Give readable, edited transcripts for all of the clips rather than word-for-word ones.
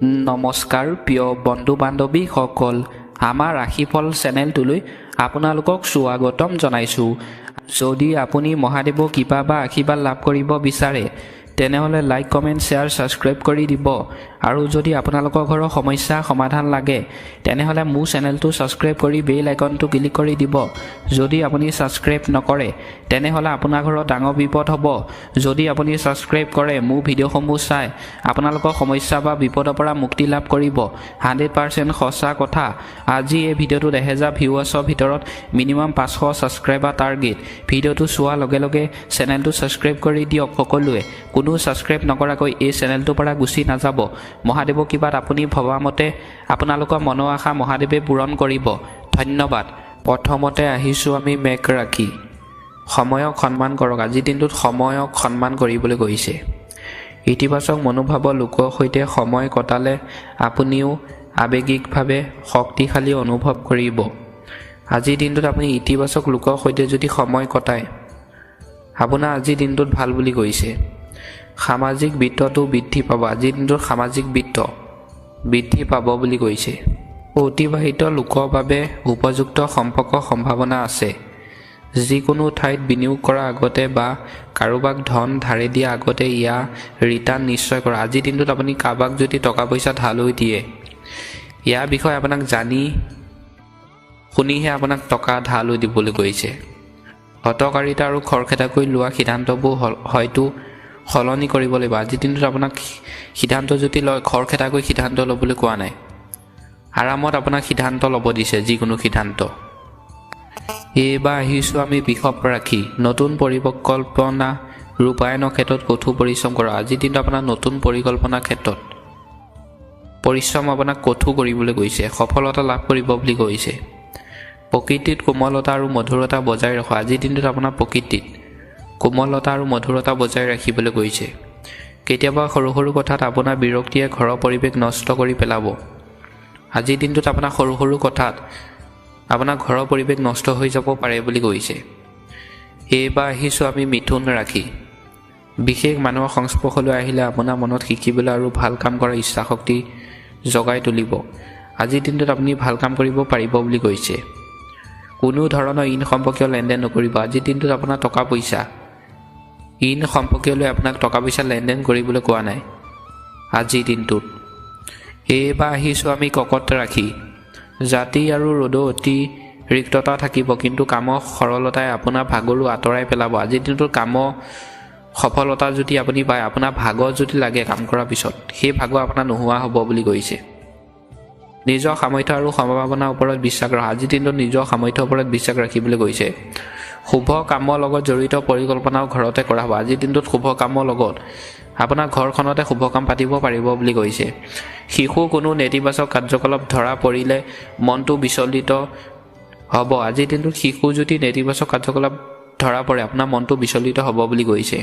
নমস্কাৰ প্ৰিয় বন্ধু বান্ধৱীসকল, আমাৰ ৰাশিফল চেনেলটোলৈ আপোনালোকক স্বাগতম জনাইছোঁ। যদি আপুনি মহাদেৱৰ কৃপা বা আশীৰ্বাদ লাভ কৰিব বিচাৰে তেনেহ'লে লাইক, কমেণ্ট, শ্বেয়াৰ, ছাবস্ক্ৰাইব কৰি দিব। আৰু যদি আপোনালোকৰ ঘৰৰ সমস্যা সমাধান লাগে তেনেহ'লে মোৰ চেনেলটো ছাবস্ক্ৰাইব কৰি বেল আইকনটো ক্লিক কৰি দিব। যদি আপুনি ছাবস্ক্ৰাইব নকৰে তেনেহ'লে আপোনাৰ ঘৰত ডাঙৰ বিপদ হ'ব। যদি আপুনি ছাবস্ক্ৰাইব কৰে, মোৰ ভিডিঅ'সমূহ চাই আপোনালোকৰ সমস্যা বা বিপদৰ পৰা মুক্তি লাভ কৰিব। 100% সঁচা কথা। আজি এই ভিডিঅ'টোত 1000 ভিউৱাৰ্ছৰ ভিতৰত মিনিমাম 500 ছাবস্ক্ৰাইবাৰ টাৰ্গেট। ভিডিঅ'টো চোৱাৰ লগে লগে চেনেলটো ছাবস্ক্ৰাইব কৰি দিয়ক সকলোৱে। কোনো ছাবস্ক্ৰাইব নকৰাকৈ এই চেনেলটোৰ পৰা গুচি নাযাব। মহাদেৱৰ কৃপাত আপুনি ভবামতে আপোনালোকৰ মনৰ আশা মহাদেৱে পূৰণ কৰিব। ধন্যবাদ। প্ৰথমতে আহিছোঁ আমি মেঘ ৰাশি। সময়ক সন্মান কৰক। আজিৰ দিনটোত সময়ক সন্মান কৰিবলৈ গৈছে। ইতিবাচক মনোভাৱৰ লোকৰ সৈতে সময় কটালে আপুনিও আৱেগিকভাৱে শক্তিশালী অনুভৱ কৰিব। আজিৰ দিনটোত আপুনি ইতিবাচক লোকৰ সৈতে যদি সময় কটায় আপোনাৰ আজিৰ দিনটোত ভাল বুলি কৈছে। সামাজিক বৃত্তটো বৃদ্ধি পাব। আজিৰ দিনটোত সামাজিক বৃত্ত বৃদ্ধি পাব বুলি কৈছে। অতিবাহিত লোকৰ বাবে উপযুক্ত সম্পৰ্কৰ সম্ভাৱনা আছে। যিকোনো ঠাইত বিনিয়োগ কৰাৰ আগতে বা কাৰোবাক ধন ধাৰে দিয়া আগতে ইয়াৰ ৰিটাৰ্ণ নিশ্চয় কৰা। আজিৰ দিনটোত আপুনি কাৰোবাক যদি টকা পইচা ধাৰলৈ দিয়ে ইয়াৰ বিষয়ে আপোনাক জানি শুনিহে আপোনাক টকা ধাৰলৈ দিবলৈ কৈছে। হঠকাৰিতা আৰু খৰখেদাকৈ লোৱা সিদ্ধান্তবোৰ হয়তো সলনি কৰিব লাগিব। আজিৰ দিনটোত আপোনাক সিদ্ধান্ত যদি লয়, খৰখেদাকৈ সিদ্ধান্ত ল'বলৈ কোৱা নাই। আৰামত আপোনাক সিদ্ধান্ত ল'ব দিছে, যিকোনো সিদ্ধান্ত। এইবাৰ আহিছোঁ আমি বৃষভ ৰাশি। নতুন পৰিকল্পনা ৰূপায়ণৰ ক্ষেত্ৰত কঠোৰ পৰিশ্ৰম কৰা। আজিৰ দিনটো আপোনাৰ নতুন পৰিকল্পনাৰ ক্ষেত্ৰত পৰিশ্ৰম আপোনাক কঠোৰ কৰিবলৈ কৈছে। সফলতা লাভ কৰিব বুলি কৈছে। প্ৰকৃতিত কোমলতা আৰু মধুৰতা বজাই ৰখা। আজিৰ দিনটোত আপোনাৰ প্ৰকৃতিত কোমলতা আৰু মধুৰতা বজাই ৰাখিবলৈ কৈছে। কেতিয়াবা সৰু সৰু কথাত আপোনাৰ বিৰক্তিয়ে ঘৰৰ পৰিৱেশ নষ্ট কৰি পেলাব। আজিৰ দিনটোত আপোনাৰ সৰু সৰু কথাত আপোনাৰ ঘৰৰ পৰিৱেশ নষ্ট হৈ যাব পাৰে বুলি কৈছে। এইবাৰ আহিছোঁ আমি মিথুন ৰাশি। বিশেষ মানুহৰ সংস্পৰ্শলৈ আহিলে আপোনাৰ মনত শিকিবলৈ আৰু ভাল কাম কৰাৰ ইচ্ছা শক্তি জগাই তুলিব। আজিৰ দিনটোত আপুনি ভাল কাম কৰিব পাৰিব বুলি কৈছে। কোনো ধৰণৰ ঋণ সম্পৰ্কীয় লেনদেন নকৰিব। আজিৰ দিনটোত আপোনাৰ টকা পইচা ঋণ সম্পৰ্কীয়লৈ আপোনাক টকা পইচা লেনদেন কৰিবলৈ কোৱা নাই আজিৰ দিনটোত। এইবাৰ আহিছোঁ আমি কৰ্কট ৰাশি। জাতি আৰু ৰ'দৰ অতি ৰিক্ততা থাকিব, কিন্তু কামৰ সৰলতাই আপোনাৰ ভাগৰো আঁতৰাই পেলাব। আজিৰ দিনটোত কামৰ সফলতা যদি আপুনি পায়, আপোনাৰ ভাগৰ যদি লাগে কাম কৰাৰ পিছত, সেই ভাগৰ আপোনাৰ নোহোৱা হ'ব বুলি কৈছে। নিজৰ সামৰ্থ্য আৰু সম্ভাৱনাৰ ওপৰত বিশ্বাস ৰখা। আজিৰ দিনটোত নিজৰ সামৰ্থ্যৰ ওপৰত বিশ্বাস ৰাখিবলৈ কৈছে। শুভ কামৰ লগত জড়িত পৰিকল্পনাও ঘৰতে কৰা হ'ব। আজিৰ দিনটোত শুভ কামৰ লগত আপোনাৰ ঘৰখনতে শুভ কাম পাতিব পাৰিব বুলি কৈছে। শিশু কোনো নেতিবাচক কাৰ্যকলাপ ধৰা পৰিলে মনটো বিচলিত হ'ব। আজিৰ দিনটোত শিশু যদি নেতিবাচক কাৰ্যকলাপ ধৰা পৰে আপোনাৰ মনটো বিচলিত হ'ব বুলি কৈছে।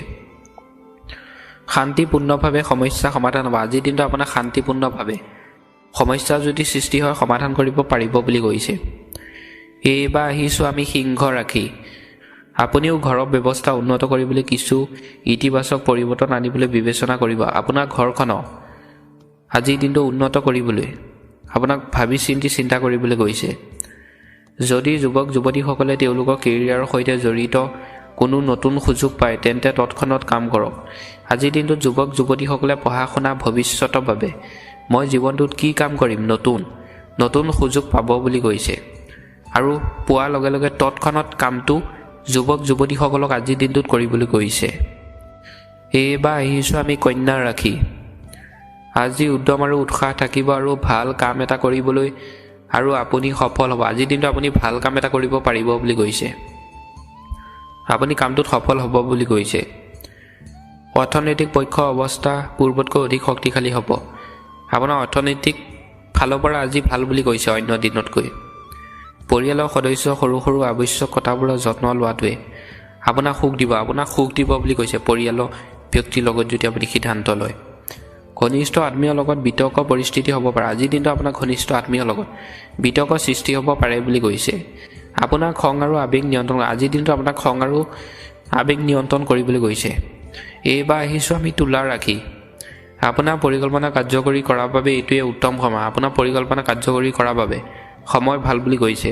শান্তিপূৰ্ণভাৱে সমস্যা সমাধান হ'ব। আজিৰ দিনটো আপোনাৰ শান্তিপূৰ্ণভাৱে সমস্যা যদি সৃষ্টি হয় সমাধান কৰিব পাৰিব বুলি কৈছে। এইবাৰ আহিছোঁ আমি সিংহ ৰাশি। আপুনিও ঘৰৰ ব্যৱস্থা উন্নত কৰিবলৈ কিছু ইতিবাচক পৰিৱৰ্তন আনিবলৈ বিবেচনা কৰিব। আপোনাৰ ঘৰখনক আজিৰ দিনটো উন্নত কৰিবলৈ আপোনাক ভাবি চিন্তা কৰিবলৈ কৈছে। যদি যুৱক যুৱতীসকলে তেওঁলোকৰ কেৰিয়াৰৰ সৈতে জড়িত কোনো নতুন সুযোগ পায় তেন্তে তৎক্ষণাত কাম কৰক। আজিৰ দিনটোত যুৱক যুৱতীসকলে পঢ়া শুনা ভৱিষ্যতৰ বাবে মই জীৱনটোত কি কাম কৰিম নতুন সুযোগ পাব বুলি কৈছে। আৰু পোৱাৰ লগে লগে তৎক্ষণাত কামটো যুৱক যুৱতীসকলক আজিৰ দিনটোত কৰিবলৈ কৈছে। এইবাৰ আহিছোঁ আমি কন্যা ৰাশি। আজি উদ্যম আৰু উৎসাহ থাকিব আৰু ভাল কাম এটা কৰিবলৈ আৰু আপুনি সফল হ'ব। আজিৰ দিনটো আপুনি ভাল কাম এটা কৰিব পাৰিব বুলি কৈছে। আপুনি কামটোত সফল হ'ব বুলি কৈছে। অৰ্থনৈতিক পক্ষৰ অৱস্থা পূৰ্বতকৈ অধিক শক্তিশালী হ'ব। আপোনাৰ অৰ্থনৈতিক ফালৰ পৰা আজি ভাল বুলি কৈছে অন্য দিনতকৈ। পৰিয়ালৰ সদস্যৰ সৰু সৰু আৱশ্যক কথাবোৰৰ যত্ন লোৱাটোৱে আপোনাক সুখ দিব বুলি কৈছে। পৰিয়ালৰ ব্যক্তিৰ লগত যদি আপুনি সিদ্ধান্ত লয়। ঘনিষ্ঠ আত্মীয়ৰ লগত বিতৰ্ক পৰিস্থিতি হ'ব পাৰে। আজিৰ দিনটো আপোনাৰ ঘনিষ্ঠ আত্মীয়ৰ লগত বিতৰ্ক সৃষ্টি হ'ব পাৰে বুলি কৈছে। আপোনাৰ খং আৰু আৱেগ নিয়ন্ত্ৰণ। আজিৰ দিনটো আপোনাক খং আৰু আৱেগ নিয়ন্ত্ৰণ কৰিবলৈ কৈছে। এইবাৰ আহিছোঁ আমি তুলা ৰাশি। আপোনাৰ পৰিকল্পনা কাৰ্যকৰী কৰাৰ বাবে এইটোৱে উত্তম সময়। আপোনাৰ পৰিকল্পনা কাৰ্যকৰী কৰাৰ বাবে সময় ভাল বুলি কৈছে।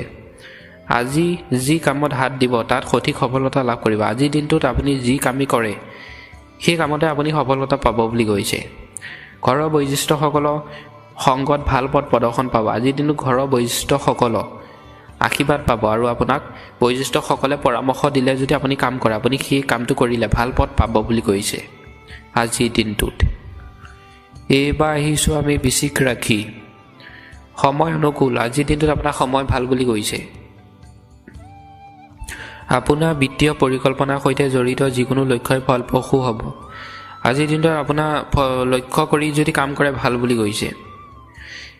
আজি যি কামত হাত দিব তাত সঠিক সফলতা লাভ কৰিব। আজিৰ দিনটোত আপুনি যি কামেই কৰে সেই কামতে আপুনি সফলতা পাব বুলি কৈছে। ঘৰৰ বয়োজ্যেষ্ঠসকলৰ সংগত ভাল পথ প্ৰদৰ্শন পাব। আজিৰ দিনটোত ঘৰৰ বয়োজ্যেষ্ঠসকলক আশীৰ্বাদ পাব আৰু আপোনাক বয়োজ্যেষ্ঠসকলে পৰামৰ্শ দিলে যদি আপুনি কাম কৰে, আপুনি সেই কামটো কৰিলে ভাল পথ পাব বুলি কৈছে আজিৰ দিনটোত। এইবাৰ আহিছোঁ আমি বৃশ্চিক ৰাশি। সময় অনুকূল। আজিৰ দিনটোত আপোনাৰ সময় ভাল বুলি কৈছে। আপোনাৰ বিত্তীয় পৰিকল্পনাৰ সৈতে জড়িত যিকোনো লক্ষ্যই ফলপ্ৰসূ হ'ব। আজিৰ দিনটোত আপোনাৰ লক্ষ্য কৰি যদি কাম কৰে ভাল বুলি কৈছে।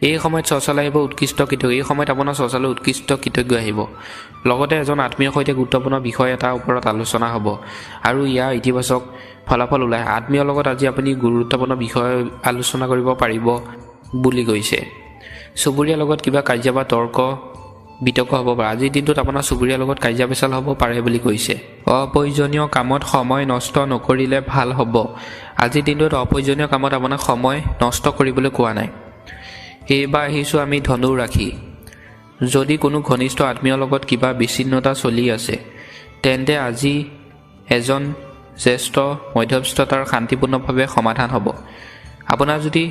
এই সময়ত শৌচালয় আহিব উৎকৃষ্ট কৃতজ্ঞ। এই সময়ত আপোনাৰ শৌচালয় উৎকৃষ্ট কৃতজ্ঞ আহিব। লগতে এজন আত্মীয়ৰ সৈতে গুৰুত্বপূৰ্ণ বিষয় এটাৰ ওপৰত আলোচনা হ'ব আৰু ইয়াৰ ইতিবাচক ফলাফল ওলায়। আত্মীয়ৰ লগত আজি আপুনি গুৰুত্বপূৰ্ণ বিষয় আলোচনা কৰিব পাৰিব বুলি কৈছে। চুবুৰীয়াৰ লগত কিবা কাজিয়া বা তৰ্ক বিতৰ্ক হ'ব পাৰে। আজিৰ দিনটোত আপোনাৰ চুবুৰীয়াৰ লগত কাজিয়া পেচাল হ'ব পাৰে বুলি কৈছে। অপ্ৰয়োজনীয় কামত সময় নষ্ট নকৰিলে ভাল হ'ব। আজিৰ দিনটোত অপ্ৰয়োজনীয় কামত আপোনাক সময় নষ্ট কৰিবলৈ কোৱা নাই। এইবাৰ আহিছোঁ আমি ধনু ৰাশি। যদি কোনো ঘনিষ্ঠ আত্মীয়ৰ লগত কিবা বিচ্ছিন্নতা চলি আছে তেন্তে আজি এজন জ্যেষ্ঠ মধ্যস্থতাৰ শান্তিপূৰ্ণভাৱে সমাধান হ'ব। আপোনাৰ যদি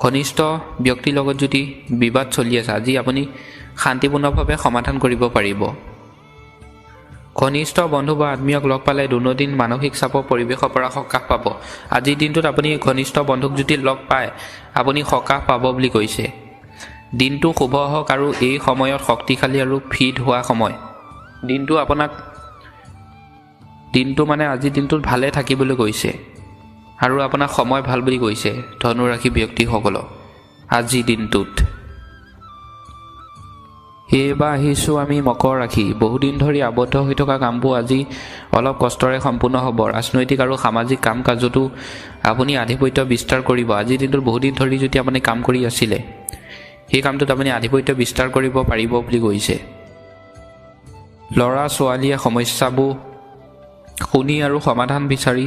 ঘনিষ্ঠ ব্যক্তিৰ লগত যদি বিবাদ চলি আছে আজি আপুনি শান্তিপূৰ্ণভাৱে সমাধান কৰিব পাৰিব। ঘনিষ্ঠ বন্ধু বা আত্মীয়ক লগ পালে দৈনন্দিন মানসিক চাপৰ পৰিৱেশৰ পৰা সকাহ পাব। আজিৰ দিনটোত আপুনি ঘনিষ্ঠ বন্ধুক যদি লগ পায় আপুনি সকাহ পাব বুলি কৈছে। দিনটো শুভ হওক আৰু এই সময়ত শক্তিশালী আৰু ফিট হোৱা সময়। দিনটো মানে আজিৰ দিনটোত ভালে থাকিবলৈ কৈছে আৰু আপোনাৰ সময় ভাল বুলি কৈছে ধনুৰাশি ব্যক্তিসকলক আজিৰ দিনটোত। এইবাৰ আহিছোঁ আমি মকৰ ৰাশি। বহুদিন ধৰি আবদ্ধ হৈ থকা কামবোৰ আজি অলপ কষ্টৰে সম্পূৰ্ণ হ'ব। ৰাজনৈতিক আৰু সামাজিক কাম কাজতো আপুনি আধিপত্য বিস্তাৰ কৰিব। আজিৰ দিনটোত বহুদিন ধৰি যদি আপুনি কাম কৰি আছিলে সেই কামটোত আপুনি আধিপত্য বিস্তাৰ কৰিব পাৰিব বুলি কৈছে। ল'ৰা ছোৱালীয়ে সমস্যাবোৰ শুনি আৰু সমাধান বিচাৰি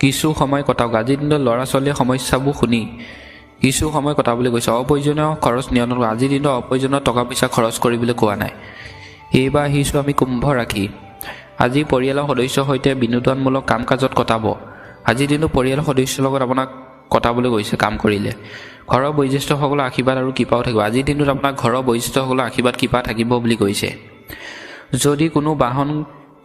কিছু সময় কটাওক। আজিৰ দিনটোত ল'ৰা ছোৱালীয়ে সমস্যাবোৰ শুনি কিছু সময় কটাবলৈ কৈছে। অপ্ৰয়োজনীয় খৰচ নিয়ন্ত্ৰণ। আজিৰ দিনটোত অপ্ৰয়োজনীয় টকা পইচা খৰচ কৰিবলৈ কোৱা নাই। এইবাৰ আহিছোঁ আমি কুম্ভ ৰাশি। আজি পৰিয়ালৰ সদস্যৰ সৈতে বিনোদনমূলক কাম কাজত কটাব। আজিৰ দিনটো পৰিয়ালৰ সদস্যৰ লগত আপোনাক কটাবলৈ গৈছে কাম কৰিলে। ঘৰৰ বয়োজ্যেষ্ঠসকলৰ আশীৰ্বাদ আৰু কৃপাও থাকিব। আজিৰ দিনটোত আপোনাৰ ঘৰৰ বয়োজ্যেষ্ঠসকলৰ আশীৰ্বাদ কৃপা থাকিব বুলি কৈছে। যদি কোনো বাহন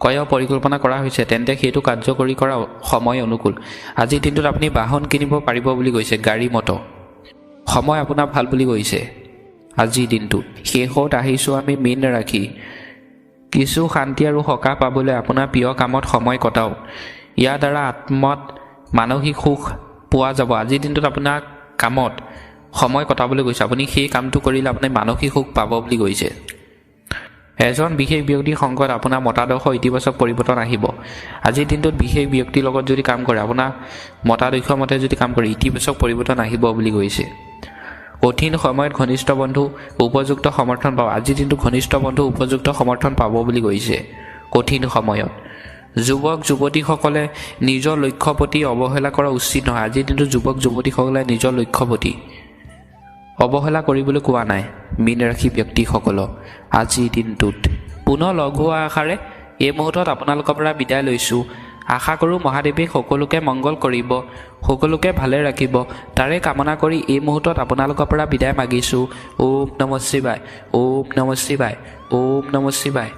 ক্ৰয়ৰ পৰিকল্পনা কৰা হৈছে তেন্তে সেইটো কাৰ্যকৰী কৰা সময় অনুকূল। আজিৰ দিনটোত আপুনি বাহন কিনিব পাৰিব বুলি কৈছে। গাড়ী মটৰ সময় আপোনাৰ ভাল বুলি কৈছে আজিৰ দিনটোত। শেষত আহিছোঁ আমি মীন ৰাশি। কিছু শান্তি আৰু সকাহ পাবলৈ আপোনাৰ প্ৰিয় কামত সময় কটাওক। ইয়াৰ দ্বাৰা আত্মত মানসিক সুখ পোৱা যাব। আজিৰ দিনটোত আপোনাৰ কামত সময় কটাবলৈ গৈছে। আপুনি সেই কামটো কৰিলে আপুনি মানসিক সুখ পাব বুলি কৈছে। এজন বিশেষ ব্যক্তিৰ সংগত আপোনাৰ মতাদৰ্শ ইতিবাচক পৰিৱৰ্তন আহিব। আজিৰ দিনটোত বিশেষ ব্যক্তিৰ লগত যদি কাম কৰে আপোনাৰ মতাদৰ্শ মতে যদি কাম কৰে ইতিবাচক পৰিৱৰ্তন আহিব বুলি কৈছে। কঠিন সময়ত ঘনিষ্ঠ বন্ধু উপযুক্ত সমৰ্থন পাব। আজিৰ দিনটো ঘনিষ্ঠ বন্ধু উপযুক্ত সমৰ্থন পাব বুলি কৈছে কঠিন সময়ত। যুৱক যুৱতীসকলে নিজৰ লক্ষ্য প্ৰতি অৱহেলা কৰা উচিত নহয়। আজিৰ দিনটো যুৱক যুৱতীসকলে নিজৰ লক্ষ্য প্ৰতি অৱহেলা কৰিবলৈ কোৱা নাই মীন ৰাশি ব্যক্তিসকলক আজিৰ দিনটোত। পুনৰ লগ হোৱা আশাৰে এই মুহূৰ্তত আপোনালোকৰ পৰা বিদায় লৈছোঁ। আশা কৰোঁ মহাদেৱে সকলোকে মংগল কৰিব, সকলোকে ভালে ৰাখিব তাৰে কামনা কৰি এই মুহূৰ্তত আপোনালোকৰ পৰা বিদায় মাগিছোঁ। ওম নমঃ শিৱায়, ওম নমঃ শিৱায়, ওম নমঃ শিৱায়।